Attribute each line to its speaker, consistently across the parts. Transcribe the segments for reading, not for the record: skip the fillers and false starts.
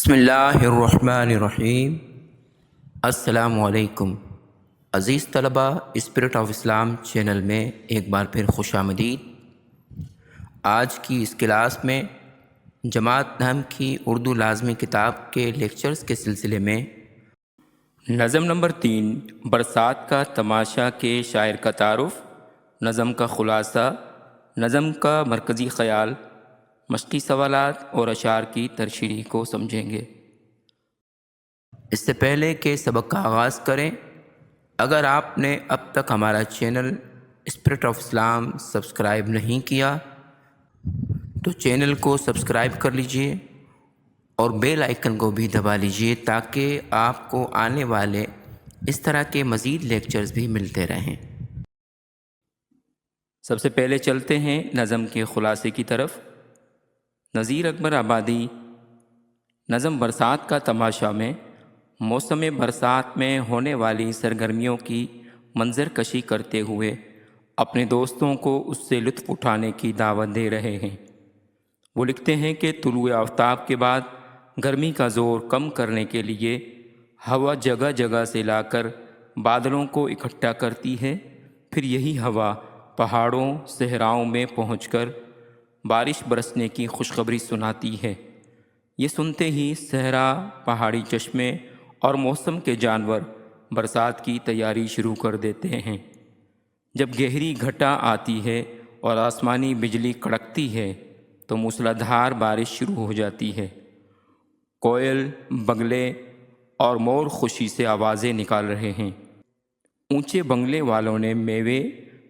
Speaker 1: بسم اللہ الرحمن الرحیم۔ السلام علیکم عزیز طلبہ، اسپرٹ آف اسلام چینل میں ایک بار پھر خوش آمدید۔ آج کی اس کلاس میں جماعت نحم کی اردو لازمی کتاب کے لیکچرز کے سلسلے میں نظم نمبر 3 برسات کا تماشا کے شاعر کا تعارف، نظم کا خلاصہ، نظم کا مرکزی خیال، مشقی سوالات اور اشعار کی ترشیح کو سمجھیں گے۔ اس سے پہلے کہ سبق کا آغاز کریں، اگر آپ نے اب تک ہمارا channel spirit of Islam subscribe نہیں کیا تو چینل کو سبسکرائب کر لیجئے اور بیل آئیکن کو بھی دبا لیجئے تاکہ آپ کو آنے والے اس طرح کے مزید لیکچرز بھی ملتے رہیں۔ سب سے پہلے چلتے ہیں نظم کے خلاصے کی طرف۔ نذیر اکبر آبادی نظم برسات کا تماشا میں موسم برسات میں ہونے والی سرگرمیوں کی منظر کشی کرتے ہوئے اپنے دوستوں کو اس سے لطف اٹھانے کی دعوت دے رہے ہیں۔ وہ لکھتے ہیں کہ طلوع آفتاب کے بعد گرمی کا زور کم کرنے کے لیے ہوا جگہ جگہ سے لا کر بادلوں کو اکٹھا کرتی ہے، پھر یہی ہوا پہاڑوں صحراؤں میں پہنچ کر بارش برسنے کی خوشخبری سناتی ہے۔ یہ سنتے ہی صحرا، پہاڑی چشمے اور موسم کے جانور برسات کی تیاری شروع کر دیتے ہیں۔ جب گہری گھٹا آتی ہے اور آسمانی بجلی کڑکتی ہے تو موسلادھار بارش شروع ہو جاتی ہے۔ کوئل، بگلے اور مور خوشی سے آوازیں نکال رہے ہیں۔ اونچے بنگلے والوں نے میوے،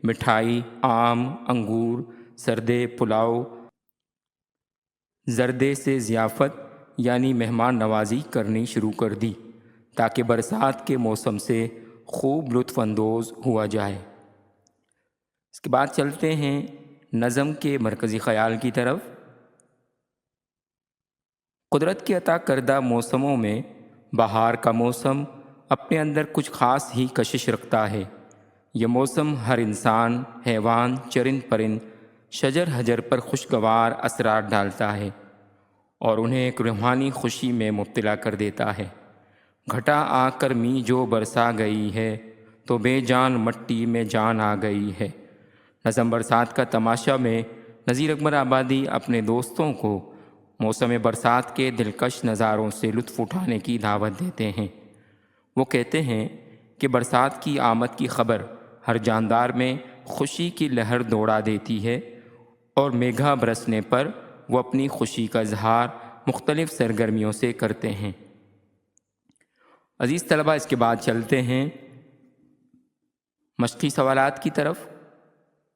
Speaker 1: مٹھائی، آم، انگور، سردے، پلاؤ، زردے سے ضیافت یعنی مہمان نوازی کرنی شروع کر دی تاکہ برسات کے موسم سے خوب لطف اندوز ہوا جائے۔ اس کے بعد چلتے ہیں نظم کے مرکزی خیال کی طرف۔ قدرت کے عطا کردہ موسموں میں بہار کا موسم اپنے اندر کچھ خاص ہی کشش رکھتا ہے۔ یہ موسم ہر انسان، حیوان، چرند پرند، شجر حجر پر خوشگوار اثرات ڈالتا ہے اور انہیں ایک روحانی خوشی میں مبتلا کر دیتا ہے۔ گھٹا آ کر می جو برسا گئی ہے تو بے جان مٹی میں جان آ گئی ہے۔ نظم برسات کا تماشا میں نذیر اکبر آبادی اپنے دوستوں کو موسم برسات کے دلکش نظاروں سے لطف اٹھانے کی دعوت دیتے ہیں۔ وہ کہتے ہیں کہ برسات کی آمد کی خبر ہر جاندار میں خوشی کی لہر دوڑا دیتی ہے اور میگھا برسنے پر وہ اپنی خوشی کا اظہار مختلف سرگرمیوں سے کرتے ہیں۔ عزیز طلبہ، اس کے بعد چلتے ہیں مشقی سوالات کی طرف۔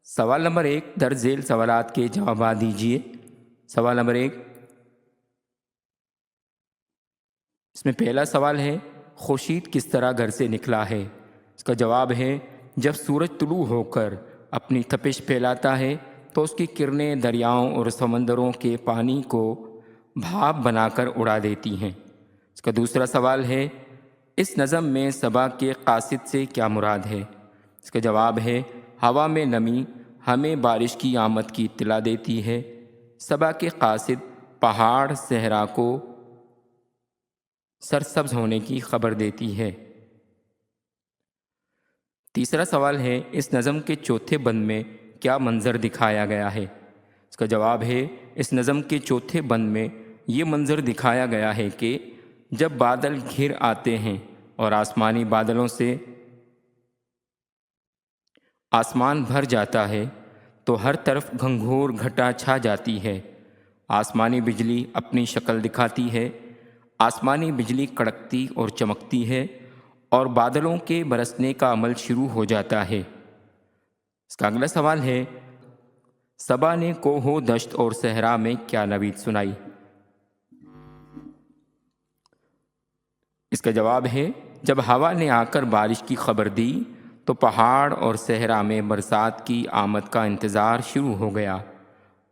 Speaker 1: سوال نمبر 1 درج ذیل سوالات کے جوابات دیجیے۔ سوال نمبر 1، اس میں پہلا سوال ہے، خورشید کس طرح گھر سے نکلا ہے؟ اس کا جواب ہے، جب سورج طلوع ہو کر اپنی تپش پھیلاتا ہے تو اس کی کرنیں دریاؤں اور سمندروں کے پانی کو بھاپ بنا کر اڑا دیتی ہیں۔ اس کا دوسرا سوال ہے، اس نظم میں صبا کے قاصد سے کیا مراد ہے؟ اس کا جواب ہے، ہوا میں نمی ہمیں بارش کی آمد کی اطلاع دیتی ہے۔ صبا کے قاصد پہاڑ صحرا کو سرسبز ہونے کی خبر دیتی ہے۔ تیسرا سوال ہے، اس نظم کے چوتھے بند میں کیا منظر دکھایا گیا ہے؟ اس کا جواب ہے، اس نظم کے چوتھے بند میں یہ منظر دکھایا گیا ہے کہ جب بادل گھر آتے ہیں اور آسمانی بادلوں سے آسمان بھر جاتا ہے تو ہر طرف گھنگھور گھٹا چھا جاتی ہے۔ آسمانی بجلی اپنی شکل دکھاتی ہے، آسمانی بجلی کڑکتی اور چمکتی ہے اور بادلوں کے برسنے کا عمل شروع ہو جاتا ہے۔ اس کا اگلا سوال ہے، صبا نے کوہ و دشت اور صحرا میں کیا نوید سنائی؟ اس کا جواب ہے، جب ہوا نے آ کر بارش کی خبر دی تو پہاڑ اور صحرا میں برسات کی آمد کا انتظار شروع ہو گیا۔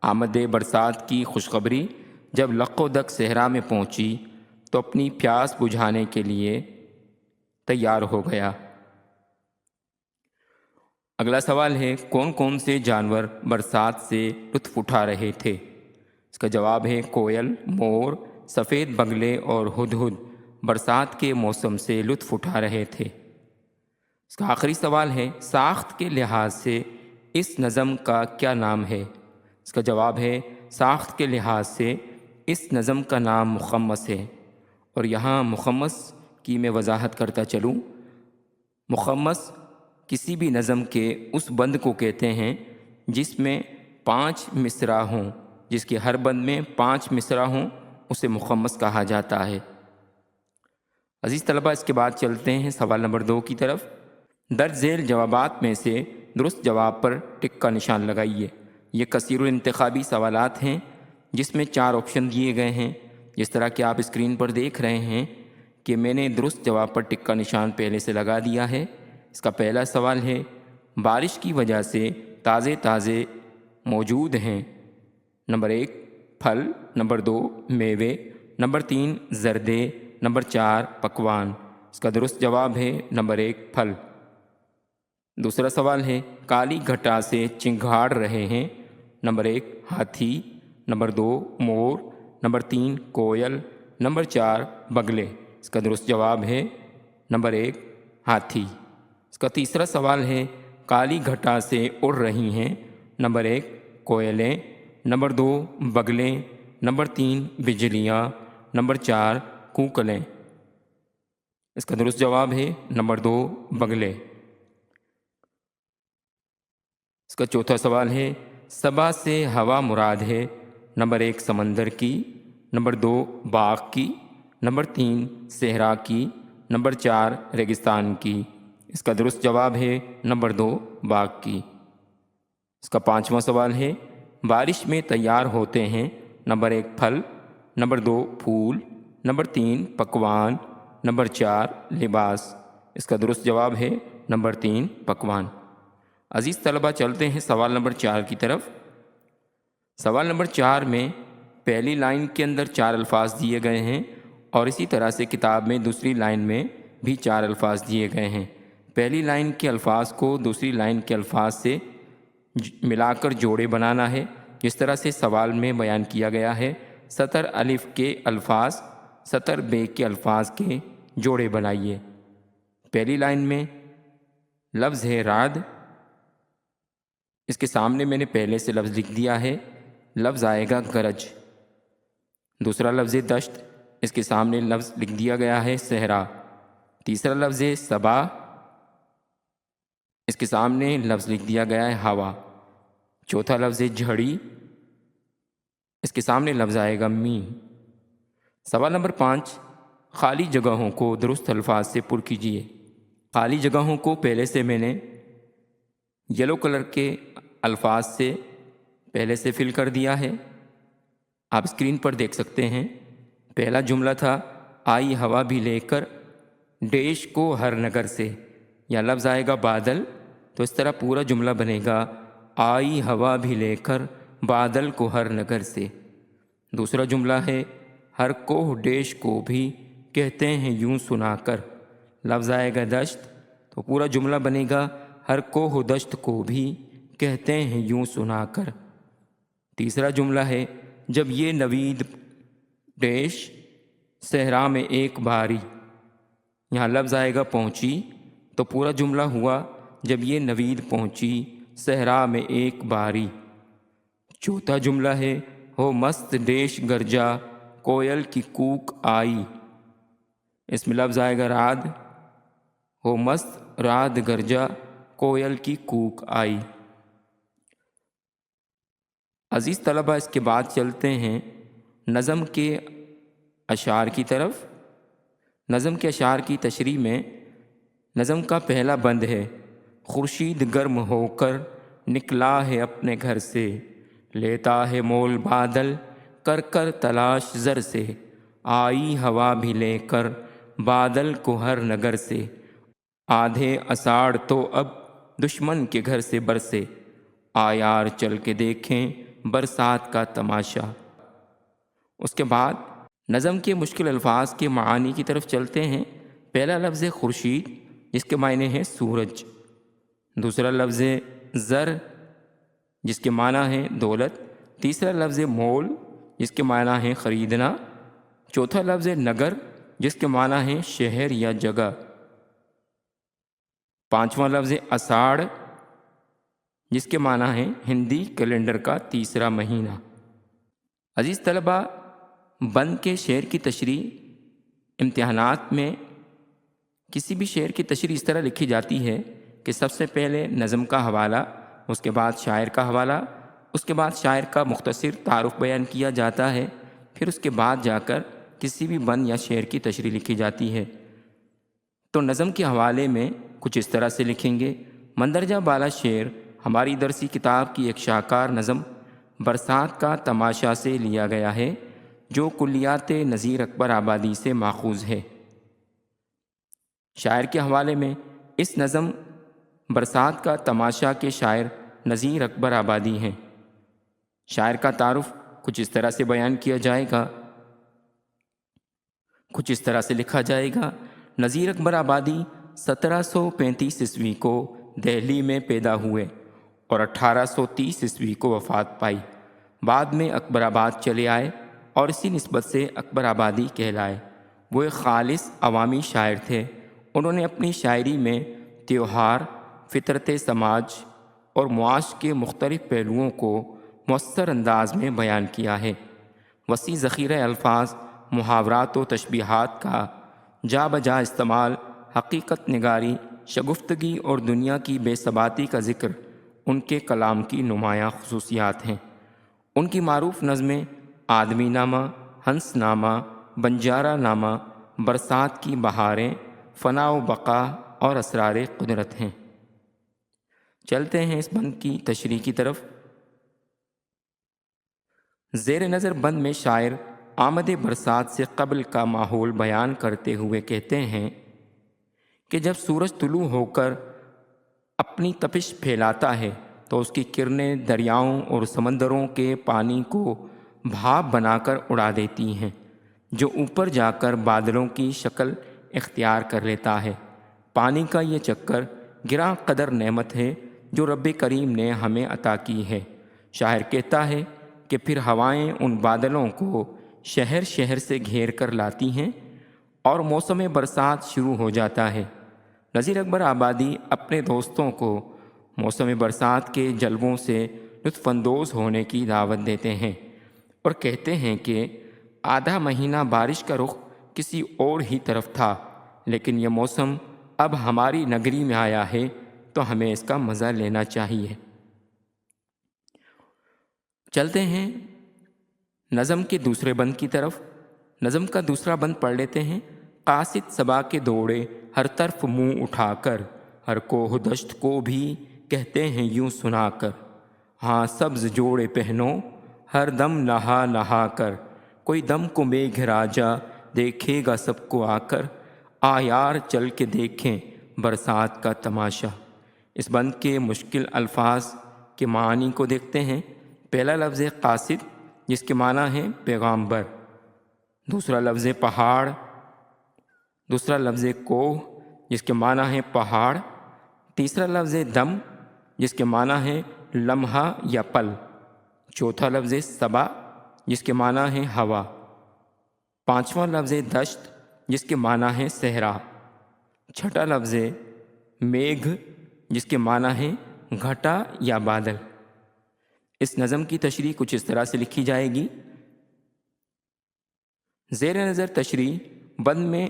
Speaker 1: آمد برسات کی خوشخبری جب لق و دق صحرا میں پہنچی تو اپنی پیاس بجھانے کے لیے تیار ہو گیا۔ اگلا سوال ہے، کون کون سے جانور برسات سے لطف اٹھا رہے تھے؟ اس کا جواب ہے، کوئل، مور، سفید بگلے اور ہدہد برسات کے موسم سے لطف اٹھا رہے تھے۔ اس کا آخری سوال ہے، ساخت کے لحاظ سے اس نظم کا کیا نام ہے؟ اس کا جواب ہے، ساخت کے لحاظ سے اس نظم کا نام مخمس ہے۔ اور یہاں مخمس کی میں وضاحت کرتا چلوں۔ مخمس کسی بھی نظم کے اس بند کو کہتے ہیں جس میں 5 مصرع ہوں، جس کے ہر بند میں 5 مصرع ہوں، اسے مخمس کہا جاتا ہے۔ عزیز طلبہ، اس کے بعد چلتے ہیں سوال نمبر 2 کی طرف۔ درج ذیل جوابات میں سے درست جواب پر ٹک کا نشان لگائیے۔ یہ کثیر الانتخابی سوالات ہیں جس میں 4 آپشن دیے گئے ہیں۔ جس طرح کہ آپ اسکرین پر دیکھ رہے ہیں کہ میں نے درست جواب پر ٹک کا نشان پہلے سے لگا دیا ہے۔ اس کا پہلا سوال ہے، بارش کی وجہ سے تازے تازے موجود ہیں۔ نمبر 1 پھل، نمبر 2 میوے، نمبر 3 زردے، نمبر 4 پکوان۔ اس کا درست جواب ہے نمبر 1 پھل۔ دوسرا سوال ہے، کالی گھٹا سے چنگھاڑ رہے ہیں۔ نمبر 1 ہاتھی، نمبر 2 مور، نمبر 3 کوئل، نمبر 4 بگلے۔ اس کا درست جواب ہے نمبر 1 ہاتھی۔ اس کا تیسرا سوال ہے، کالی گھٹا سے اڑ رہی ہیں۔ نمبر 1 کوئلیں، نمبر 2 بگلے، نمبر 3 بجلیاں، نمبر 4 کوکلیں۔ اس کا درست جواب ہے نمبر 2 بگلے۔ اس کا چوتھا سوال ہے، صبا سے ہوا مراد ہے۔ نمبر 1 سمندر کی، نمبر 2 باغ کی، نمبر 3 صحرا کی، نمبر 4 ریگستان کی۔ اس کا درست جواب ہے نمبر 2 باغ کی۔ اس کا پانچواں سوال ہے، بارش میں تیار ہوتے ہیں۔ نمبر 1 پھل، نمبر 2 پھول، نمبر 3 پکوان، نمبر 4 لباس۔ اس کا درست جواب ہے نمبر 3 پکوان۔ عزیز طلبہ، چلتے ہیں سوال نمبر 4 کی طرف۔ سوال نمبر 4 میں پہلی لائن کے اندر 4 الفاظ دیے گئے ہیں اور اسی طرح سے کتاب میں دوسری لائن میں بھی 4 الفاظ دیے گئے ہیں۔ پہلی لائن کے الفاظ کو دوسری لائن کے الفاظ سے ملا کر جوڑے بنانا ہے، جس طرح سے سوال میں بیان کیا گیا ہے۔ سطر الف کے الفاظ سطر بے کے الفاظ کے جوڑے بنائیے۔ پہلی لائن میں لفظ ہے رعد، اس کے سامنے میں نے پہلے سے لفظ لکھ دیا ہے، لفظ آئے گا گرج۔ دوسرا لفظ دشت، اس کے سامنے لفظ لکھ دیا گیا ہے صحرا۔ تیسرا لفظ صبا، اس کے سامنے لفظ لکھ دیا گیا ہے ہوا۔ چوتھا لفظ جھڑی، اس کے سامنے لفظ آئے گا می۔ سوال نمبر 5، خالی جگہوں کو درست الفاظ سے پر کیجیے۔ خالی جگہوں کو پہلے سے میں نے یلو کلر کے الفاظ سے پہلے سے فل کر دیا ہے، آپ اسکرین پر دیکھ سکتے ہیں۔ پہلا جملہ تھا، آئی ہوا بھی لے کر ڈیش کو ہر نگر سے، یا لفظ آئے گا بادل، تو اس طرح پورا جملہ بنے گا، آئی ہوا بھی لے کر بادل کو ہر نگر سے۔ دوسرا جملہ ہے، ہر کوہ ڈیش کو بھی کہتے ہیں یوں سنا کر، لفظ آئے گا دشت، تو پورا جملہ بنے گا، ہر کوہ دشت کو بھی کہتے ہیں یوں سنا کر۔ تیسرا جملہ ہے، جب یہ نوید ڈیش صحرا میں ایک باری، یہاں لفظ آئے گا پہنچی، تو پورا جملہ ہوا، جب یہ نوید پہنچی صحرا میں ایک باری۔ چوتھا جملہ ہے، ہو مست ڈیش گرجا کوئل کی کوک آئی، اس میں لفظ آئے گا رعد، ہو مست رعد گرجا کوئل کی کوک آئی۔ عزیز طلبہ، اس کے بعد چلتے ہیں نظم کے اشعار کی طرف۔ نظم کے اشعار کی تشریح میں نظم کا پہلا بند ہے، خورشید گرم ہو کر نکلا ہے اپنے گھر سے، لیتا ہے مول بادل کر کر تلاش زر سے، آئی ہوا بھی لے کر بادل کو ہر نگر سے، آدھے اساڑ تو اب دشمن کے گھر سے برسے، آیار چل کے دیکھیں برسات کا تماشا۔ اس کے بعد نظم کے مشکل الفاظ کے معانی کی طرف چلتے ہیں۔ پہلا لفظ خورشید، جس کے معنی ہے سورج۔ دوسرا لفظ زر، جس کے معنی ہے دولت۔ تیسرا لفظ مول، جس کے معنی ہے خریدنا۔ چوتھا لفظ نگر جس کے معنی ہے شہر یا جگہ۔ پانچواں لفظ اساڑھ جس کے معنی ہے ہندی کیلنڈر کا تیسرا مہینہ۔ عزیز طلبہ، بند کے شعر کی تشریح امتحانات میں کسی بھی شعر کی تشریح اس طرح لکھی جاتی ہے کہ سب سے پہلے نظم کا حوالہ، اس کے بعد شاعر کا حوالہ، اس کے بعد شاعر کا مختصر تعارف بیان کیا جاتا ہے، پھر اس کے بعد جا کر کسی بھی بند یا شعر کی تشریح لکھی جاتی ہے۔ تو نظم کے حوالے میں کچھ اس طرح سے لکھیں گے: مندرجہ بالا شعر ہماری درسی کتاب کی ایک شاہکار نظم برسات کا تماشا سے لیا گیا ہے، جو کلیات نذیر اکبر آبادی سے ماخوذ ہے۔ شاعر کے حوالے میں اس نظم برسات کا تماشا کے شاعر نذیر اکبر آبادی ہیں۔ شاعر کا تعارف کچھ اس طرح سے بیان کیا جائے گا، کچھ اس طرح سے لکھا جائے گا: نذیر اکبر آبادی 1735 عیسوی کو دہلی میں پیدا ہوئے اور 1830 عیسوی کو وفات پائی۔ بعد میں اکبر آباد چلے آئے اور اسی نسبت سے اکبر آبادی کہلائے۔ وہ ایک خالص عوامی شاعر تھے۔ انہوں نے اپنی شاعری میں تیوہار، فطرت سماج اور معاش کے مختلف پہلوؤں کو مؤثر انداز میں بیان کیا ہے۔ وسیع ذخیرہ الفاظ، محاورات و تشبیہات کا جا بجا استعمال، حقیقت نگاری، شگفتگی اور دنیا کی بے ثباتی کا ذکر ان کے کلام کی نمایاں خصوصیات ہیں۔ ان کی معروف نظمیں آدمی نامہ، ہنس نامہ، بنجارہ نامہ، برسات کی بہاریں، فنا و بقا اور اسرار قدرت ہیں۔ چلتے ہیں اس بند کی تشریح کی طرف۔ زیر نظر بند میں شاعر آمد برسات سے قبل کا ماحول بیان کرتے ہوئے کہتے ہیں کہ جب سورج طلوع ہو کر اپنی تپش پھیلاتا ہے تو اس کی کرنیں دریاؤں اور سمندروں کے پانی کو بھاپ بنا کر اڑا دیتی ہیں، جو اوپر جا کر بادلوں کی شکل اختیار کر لیتا ہے۔ پانی کا یہ چکر گراں قدر نعمت ہے جو رب کریم نے ہمیں عطا کی ہے۔ شاعر کہتا ہے کہ پھر ہوائیں ان بادلوں کو شہر شہر سے گھیر کر لاتی ہیں اور موسم برسات شروع ہو جاتا ہے۔ نذیر اکبر آبادی اپنے دوستوں کو موسم برسات کے جلووں سے لطف اندوز ہونے کی دعوت دیتے ہیں اور کہتے ہیں کہ آدھا مہینہ بارش کا رخ کسی اور ہی طرف تھا، لیکن یہ موسم اب ہماری نگری میں آیا ہے تو ہمیں اس کا مزہ لینا چاہیے۔ چلتے ہیں نظم کے دوسرے بند کی طرف۔ نظم کا دوسرا بند پڑھ لیتے ہیں: قاصد صبا کے دوڑے ہر طرف منہ اٹھا کر، ہر کوہ دشت کو بھی کہتے ہیں یوں سنا کر۔ ہاں سبز جوڑے پہنو ہر دم نہا نہا کر، کوئی دم کو میگھ راجا دیکھے گا سب کو آ کر، آ یار چل کے دیکھیں برسات کا تماشا۔ اس بند کے مشکل الفاظ کے معانی کو دیکھتے ہیں۔ پہلا لفظ قاصد جس کے معنی ہے پیغامبر، دوسرا لفظ پہاڑ، دوسرا لفظ کوہ جس کے معنی ہے پہاڑ، تیسرا لفظ دم جس کے معنی ہے لمحہ یا پل، چوتھا لفظ صبا جس کے معنی ہے ہوا، پانچواں لفظ دشت جس کے معنی ہے صحرا، چھٹا لفظ میگھ جس کے معنی ہے گھٹا یا بادل۔ اس نظم کی تشریح کچھ اس طرح سے لکھی جائے گی: زیر نظر تشریح بند میں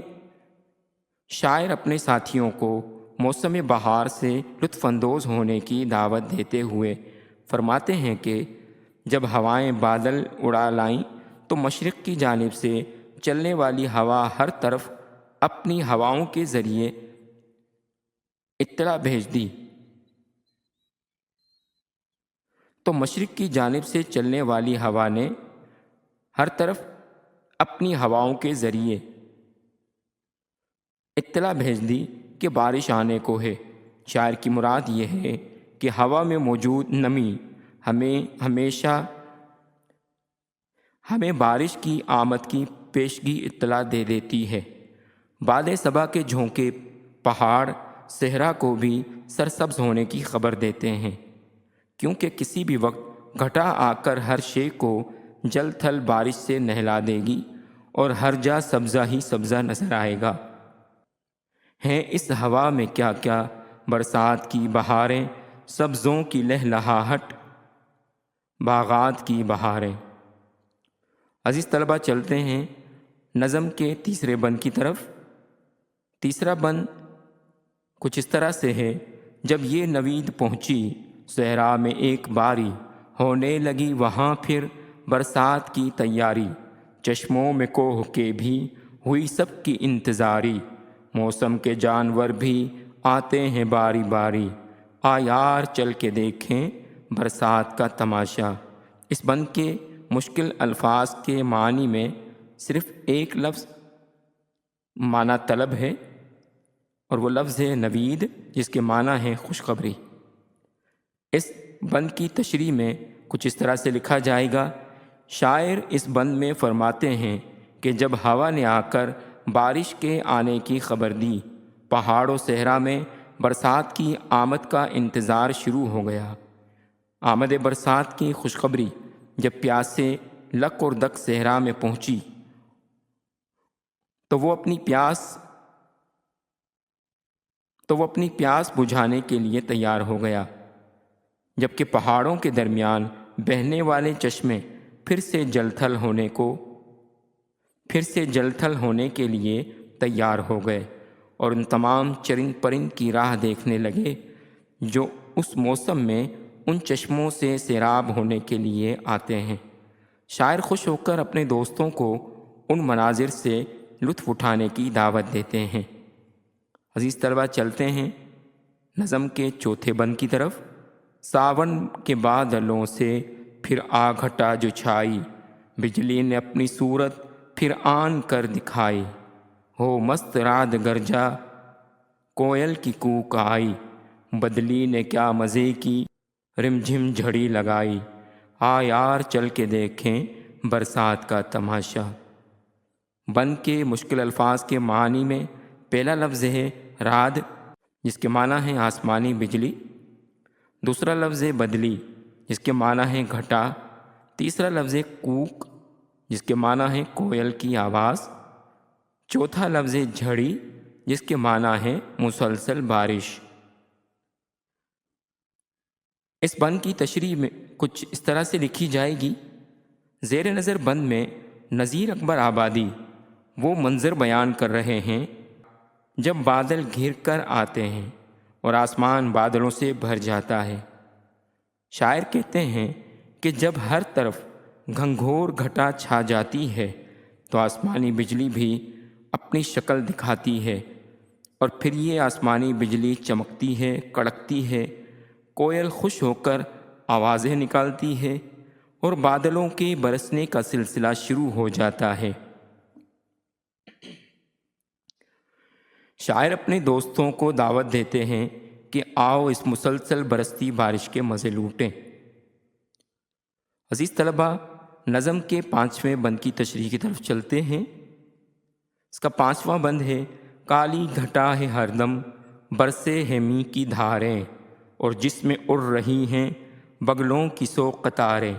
Speaker 1: شاعر اپنے ساتھیوں کو موسم بہار سے لطف اندوز ہونے کی دعوت دیتے ہوئے فرماتے ہیں کہ جب ہوائیں بادل اڑا لائیں تو مشرق کی جانب سے چلنے والی ہوا ہر طرف اپنی ہواؤں کے ذریعے اطلاع بھیج دی، تو مشرق کی جانب سے چلنے والی ہوا نے ہر طرف اپنی ہواؤں کے ذریعے اطلاع بھیج دی کہ بارش آنے کو ہے۔ شاعر کی مراد یہ ہے کہ ہوا میں موجود نمی ہمیں بارش کی آمد کی پیشگی اطلاع دے دیتی ہے۔ باد صبا کے جھونکے پہاڑ صحرا کو بھی سرسبز ہونے کی خبر دیتے ہیں، کیونکہ کسی بھی وقت گھٹا آ کر ہر شے کو جل تھل بارش سے نہلا دے گی اور ہر جا سبزہ ہی سبزہ نظر آئے گا۔ ہیں اس ہوا میں کیا کیا برسات کی بہاریں، سبزوں کی لہلہاہٹ، باغات کی بہاریں۔ عزیز طلبہ، چلتے ہیں نظم کے تیسرے بند کی طرف۔ تیسرا بند کچھ اس طرح سے ہے: جب یہ نوید پہنچی صحرا میں ایک باری، ہونے لگی وہاں پھر برسات کی تیاری، چشموں میں کوہ کے بھی ہوئی سب کی انتظاری، موسم کے جانور بھی آتے ہیں باری باری، آ یار چل کے دیکھیں برسات کا تماشا۔ اس بند کے مشکل الفاظ کے معنی میں صرف ایک لفظ معنی طلب ہے، اور وہ لفظ ہے نوید، جس کے معنی ہے خوشخبری۔ اس بند کی تشریح میں کچھ اس طرح سے لکھا جائے گا: شاعر اس بند میں فرماتے ہیں کہ جب ہوا نے آ کر بارش کے آنے کی خبر دی، پہاڑ و صحرا میں برسات کی آمد کا انتظار شروع ہو گیا۔ آمد برسات کی خوشخبری جب پیاسے لک اور دک صحرا میں پہنچی تو وہ اپنی پیاس بجھانے کے لیے تیار ہو گیا، جبکہ پہاڑوں کے درمیان بہنے والے چشمے پھر سے جل تھل ہونے کے لیے تیار ہو گئے، اور ان تمام چرند پرند کی راہ دیکھنے لگے جو اس موسم میں ان چشموں سے سیراب ہونے کے لیے آتے ہیں۔ شاعر خوش ہو کر اپنے دوستوں کو ان مناظر سے لطف اٹھانے کی دعوت دیتے ہیں۔ عزیز طلبہ، چلتے ہیں نظم کے چوتھے بند کی طرف۔ ساون کے بادلوں سے پھر آ گھٹا جو چھائی، بجلی نے اپنی صورت پھر آن کر دکھائی، ہو مست رعد گرجا کوئل کی کوک آئی، بدلی نے کیا مزے کی رم جھم جھڑی لگائی، آ یار چل کے دیکھیں برسات کا تماشا۔ بند کے مشکل الفاظ کے معنی میں پہلا لفظ ہے رعد، جس کے معنی ہے آسمانی بجلی۔ دوسرا لفظ ہے بدلی، جس کے معنی ہے گھٹا۔ تیسرا لفظ ہے کوک، جس کے معنی ہے کوئل کی آواز۔ چوتھا لفظ ہے جھڑی، جس کے معنی ہے مسلسل بارش۔ اس بند کی تشریح میں کچھ اس طرح سے لکھی جائے گی: زیر نظر بند میں نذیر اکبر آبادی وہ منظر بیان کر رہے ہیں جب بادل گھر کر آتے ہیں اور آسمان بادلوں سے بھر جاتا ہے۔ شاعر کہتے ہیں کہ جب ہر طرف گھنگھور گھٹا چھا جاتی ہے تو آسمانی بجلی بھی اپنی شکل دکھاتی ہے، اور پھر یہ آسمانی بجلی چمکتی ہے، کڑکتی ہے، کوئل خوش ہو کر آوازیں نکالتی ہے، اور بادلوں کے برسنے کا سلسلہ شروع ہو جاتا ہے۔ شاعر اپنے دوستوں کو دعوت دیتے ہیں کہ آؤ اس مسلسل برستی بارش کے مزے لوٹیں۔ عزیز طلبہ، نظم کے پانچویں بند کی تشریح کی طرف چلتے ہیں۔ اس کا پانچواں بند ہے: کالی گھٹا ہے ہر دم برسے ہے می کی دھاریں، اور جس میں اڑ رہی ہیں بگلوں کی سو قطاریں،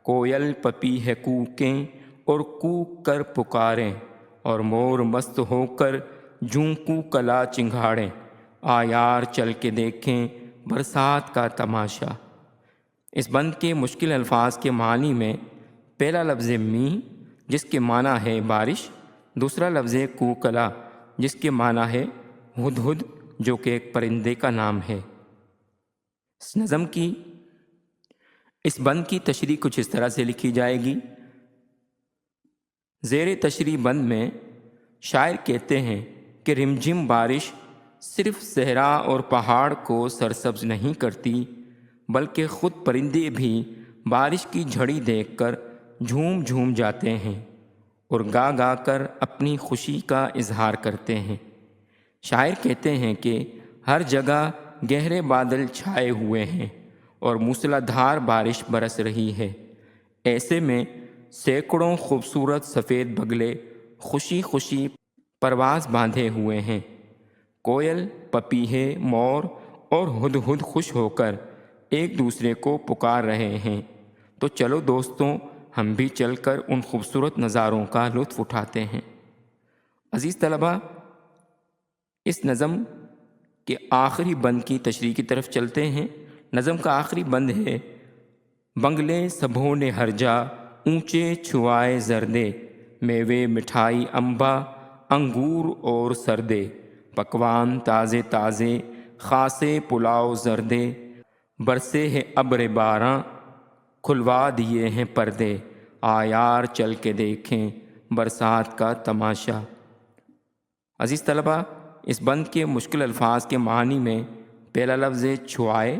Speaker 1: کوئل پپی ہے کوکیں اور کوک کر پکاریں، اور مور مست ہو کر جوں کو کلا چنگھاڑیں، آ یار چل کے دیکھیں برسات کا تماشا۔ اس بند کے مشکل الفاظ کے معنی میں پہلا لفظ می، جس کے معنی ہے بارش۔ دوسرا لفظ کوکلا، جس کے معنی ہے ہدہد، جو کہ ایک پرندے کا نام ہے۔ اس بند کی تشریح کچھ اس طرح سے لکھی جائے گی: زیر تشریح بند میں شاعر کہتے ہیں کہ رمجھم بارش صرف صحرا اور پہاڑ کو سرسبز نہیں کرتی، بلکہ خود پرندے بھی بارش کی جھڑی دیکھ کر جھوم جھوم جاتے ہیں اور گا گا کر اپنی خوشی کا اظہار کرتے ہیں۔ شاعر کہتے ہیں کہ ہر جگہ گہرے بادل چھائے ہوئے ہیں اور موسلا دھار بارش برس رہی ہے۔ ایسے میں سینکڑوں خوبصورت سفید بگلے خوشی خوشی پرواز باندھے ہوئے ہیں۔ کوئل، پپیہے، مور اور ہدہد خوش ہو کر ایک دوسرے کو پکار رہے ہیں۔ تو چلو دوستوں، ہم بھی چل کر ان خوبصورت نظاروں کا لطف اٹھاتے ہیں۔ عزیز طلبہ، اس نظم کے آخری بند کی تشریح کی طرف چلتے ہیں۔ نظم کا آخری بند ہے: بنگلے سبھوں نے ہر جا اونچے چھوائے زردے، میوے مٹھائی انبا انگور اور سردے، پکوان تازے تازے خاصے پلاؤ زردے، برسے ہے ابر باراں کھلوا دیے ہیں پردے، آیار چل کے دیکھیں برسات کا تماشا۔ عزیز طلبہ، اس بند کے مشکل الفاظ کے معنی میں پہلا لفظ ہے چھوائے،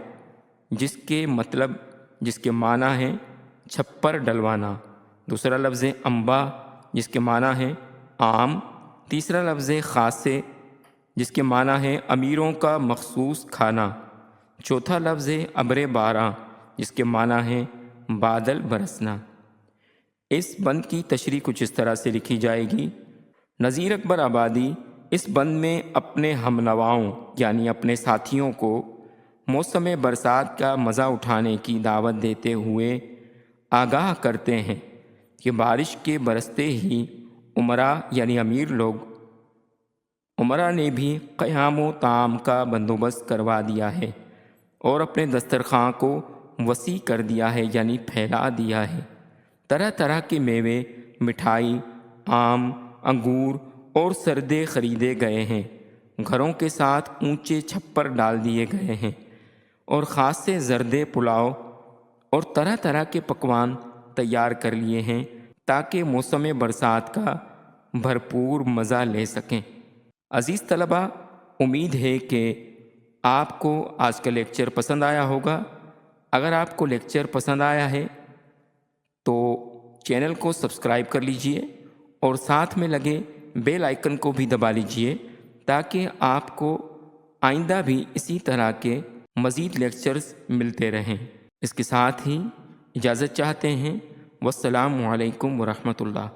Speaker 1: جس کے معنی ہے چھپر ڈلوانا۔ دوسرا لفظ ہے انبا، جس کے معنی ہے آم۔ تیسرا لفظ ہے خاصے، جس کے معنی ہے امیروں کا مخصوص کھانا۔ چوتھا لفظ ہے ابر باراں، جس کے معنی ہے بادل برسنا۔ اس بند کی تشریح کچھ اس طرح سے لکھی جائے گی: نذیر اکبر آبادی اس بند میں اپنے ہم نواؤں یعنی اپنے ساتھیوں کو موسم برسات کا مزہ اٹھانے کی دعوت دیتے ہوئے آگاہ کرتے ہیں کہ بارش کے برستے ہی امراء یعنی امیر لوگ امراء نے بھی قیام و طعام کا بندوبست کروا دیا ہے اور اپنے دسترخواں کو وسیع کر دیا ہے یعنی پھیلا دیا ہے۔ طرح طرح کے میوے، مٹھائی، آم، انگور اور سردے خریدے گئے ہیں، گھروں کے ساتھ اونچے چھپر ڈال دیے گئے ہیں اور خاصے زردے پلاؤ اور طرح طرح کے پکوان تیار کر لیے ہیں تاکہ موسم برسات کا بھرپور مزہ لے سکیں۔ عزیز طلبہ، امید ہے کہ آپ کو آج کا لیکچر پسند آیا ہوگا۔ اگر آپ کو لیکچر پسند آیا ہے تو چینل کو سبسکرائب کر لیجئے اور ساتھ میں لگے بیل آئیکن کو بھی دبا لیجئے تاکہ آپ کو آئندہ بھی اسی طرح کے مزید لیکچرز ملتے رہیں۔ اس کے ساتھ ہی اجازت چاہتے ہیں۔ والسلام علیکم ورحمۃ اللہ۔